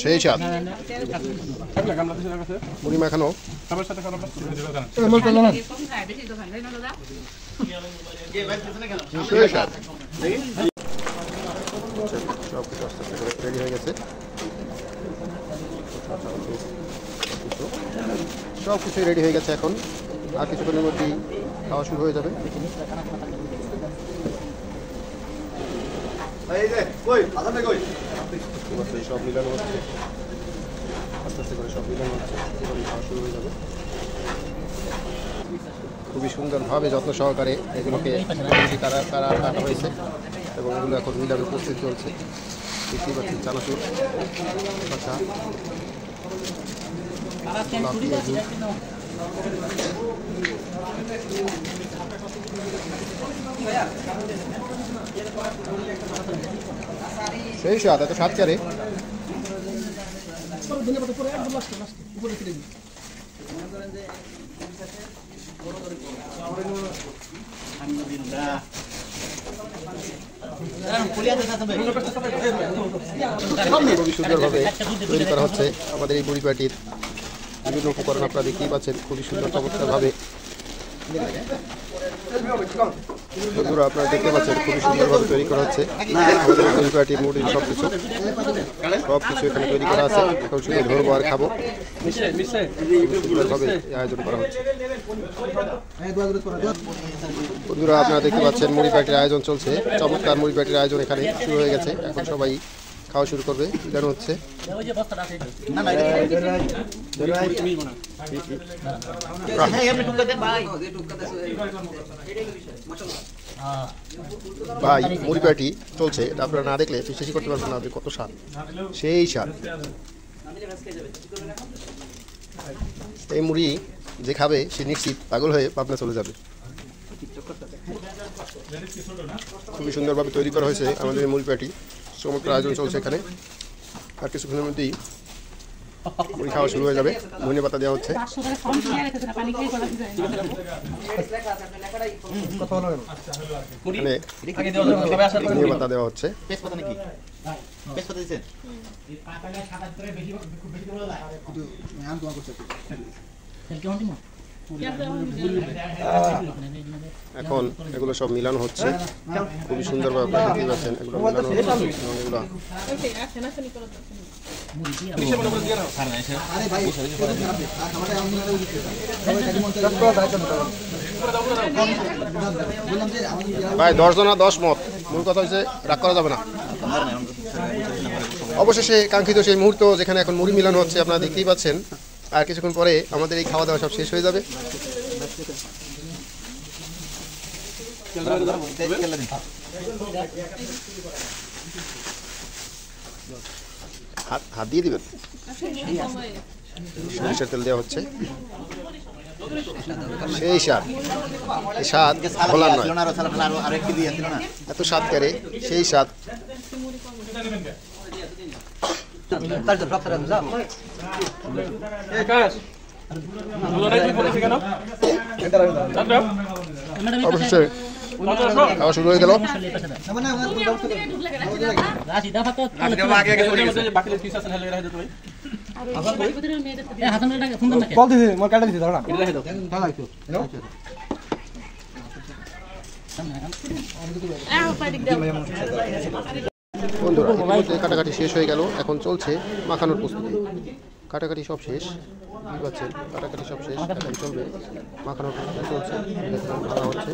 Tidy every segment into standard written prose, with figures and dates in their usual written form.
সেই স্বাদ মুড়ি মাখানো সেই স্বাদ সব কিছু আস্তে আস্তে করে রেডি হয়ে গেছে সব কিছুই রেডি হয়ে গেছে এখন আর কিছুক্ষণের মধ্যেই খাওয়া শুরু হয়ে যাবে সব মিলানো হচ্ছে আস্তে আস্তে করে সব মিলানো হচ্ছে খাওয়া শুরু হয়ে যাবে খুবই সুন্দরভাবে যত্ন সহকারে এগুলোকে কাটা হয়েছে এবং এগুলো এখন মিলানোর প্রস্তুতি চলছে দেখতেই পাচ্ছেন চানাচুর আচ্ছা সেই স্বাদ এত স্বাদ চারে খুবই সুন্দরভাবে তৈরি করা হচ্ছে আমাদের এই মুড়ি পাটির বিভিন্ন উপকরণ আপনারা দেখতেই পাচ্ছেন খুবই সুন্দর চমৎকারভাবে বন্ধুরা আপনারা দেখতে পাচ্ছেন খুবই সুন্দরভাবে তৈরি করা হচ্ছে আমাদের মুড়ি পাটির মুড়ির সব কিছু এখানে তৈরি করা আছে এখন শুধু ধরবো আর খাবো সুন্দরভাবে আয়োজন করা হচ্ছে বন্ধুরা আপনারা দেখতে পাচ্ছেন মুড়ি পাটির আয়োজন চলছে চমৎকার মুড়ি পাটির আয়োজন এখানে শুরু হয়ে গেছে এখন সবাই খাওয়া শুরু করবে জানো হচ্ছে ভাই মুড়ি পাটি চলছে আপনারা না দেখলে বিশ্বাসই করতে পারবেন না কত স্বাদ সেই স্বাদ এই মুড়ি যে খাবে সে নিশ্চিত পাগল হয়ে পাবনা চলে যাবে খুবই সুন্দরভাবে তৈরি করা হয়েছে আমাদের মুড়ি পাটি চমৎকার আয়োজন চলছে এখানে আর কিছুক্ষণের মধ্যেই মুড়ি খাওয়া শুরু হয়ে যাবে ধনে পাতা দেওয়া হচ্ছে ধনে পাতা দেওয়া হচ্ছে এখন এগুলো সব মিলানো হচ্ছে খুবই সুন্দরভাবে দেখতে পাচ্ছেন এগুলো মিলানো হচ্ছে এগুলো ভাই 10 জনা 10 মত মূল কথা হচ্ছে রাগ করা যাবে না অবশেষে কাঙ্ক্ষিত সেই মুহূর্ত যেখানে এখন মুড়ি মিলানো হচ্ছে আপনারা দেখতেই পাচ্ছেন আর কিছুক্ষণ পরে আমাদের এই খাওয়া দাওয়া সব শেষ হয়ে যাবে হাত দিয়ে দিবেন সরিষার তেল দেওয়া হচ্ছে সেই স্বাদ এই স্বাদ ভোলার নয় এত স্বাদ করে সেই স্বাদ অবশেষে খাওয়া শুরু হয়ে গেল বন্ধুরা কাটাকাটি শেষ হয়ে গেল এখন চলছে মাখানোর প্রস্তুতি কাটাকাটি সব শেষ বুঝতে পারছেন কাটাকাটি সব শেষ এখন চলবে মাখানোর প্রস্তুতি চলছে ভাজা হচ্ছে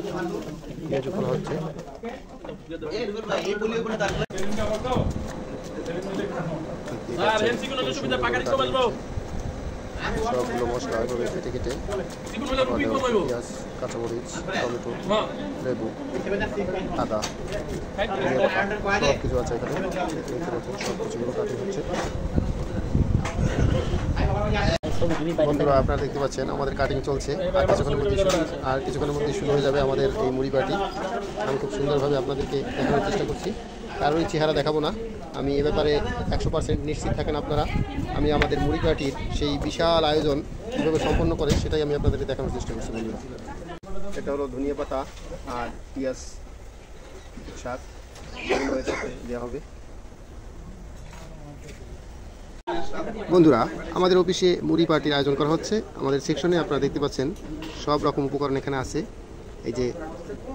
পেঁয়াজ করা হচ্ছে সবগুলো মশলা এভাবে কেটে কেটে পেঁয়াজ কাঁচামরিচ টমেটো লেবু আদা সব কিছু আছে এখানে সব কিছুগুলো কাটি হচ্ছে বন্ধুরা আপনারা দেখতে পাচ্ছেন আমাদের কাটিং চলছে আর কিছুক্ষণের মধ্যে শুরু হয়ে যাবে আমাদের এই মুড়ি পাটি আমি খুব সুন্দরভাবে আপনাদেরকে দেখানোর চেষ্টা করছি কারোরই চেহারা দেখাবো না আমি এ ব্যাপারে 100% নিশ্চিত থাকেন আপনারা আমি আমাদের মুড়ি পাটির সেই বিশাল আয়োজন কীভাবে সম্পন্ন করে সেটাই আমি আপনাদেরকে দেখানোর চেষ্টা করছি বন্ধুরা এটা হলো ধনিয়া পাতা আর পেঁয়াজ শাক সাথে দেওয়া হবে। বন্ধুরা, আমাদের অফিসে মুড়ি পার্টির আয়োজন করা হচ্ছে। আমাদের সেকশনে আপনারা দেখতে পাচ্ছেন সব রকম উপকরণ এখানে আছে। এই যে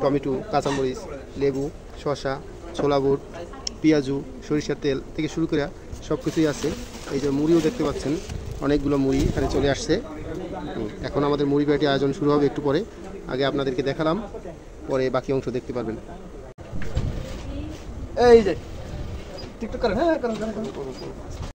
টমেটো, কাঁচামরিচ, লেবু, শসা, ছোলা বুট, পেঁয়াজু, সরিষার তেল থেকে শুরু করে সব কিছুই আছে। এই যে মুড়িও দেখতে পাচ্ছেন, অনেকগুলো মুড়ি এখানে চলে আসছে। এখন আমাদের মুড়ি পার্টি আয়োজন শুরু হবে একটু পরে। আগে আপনাদেরকে দেখালাম, পরে বাকি অংশ দেখতে পারবেন। এই যে টিকটক করেন, হ্যাঁ করেন।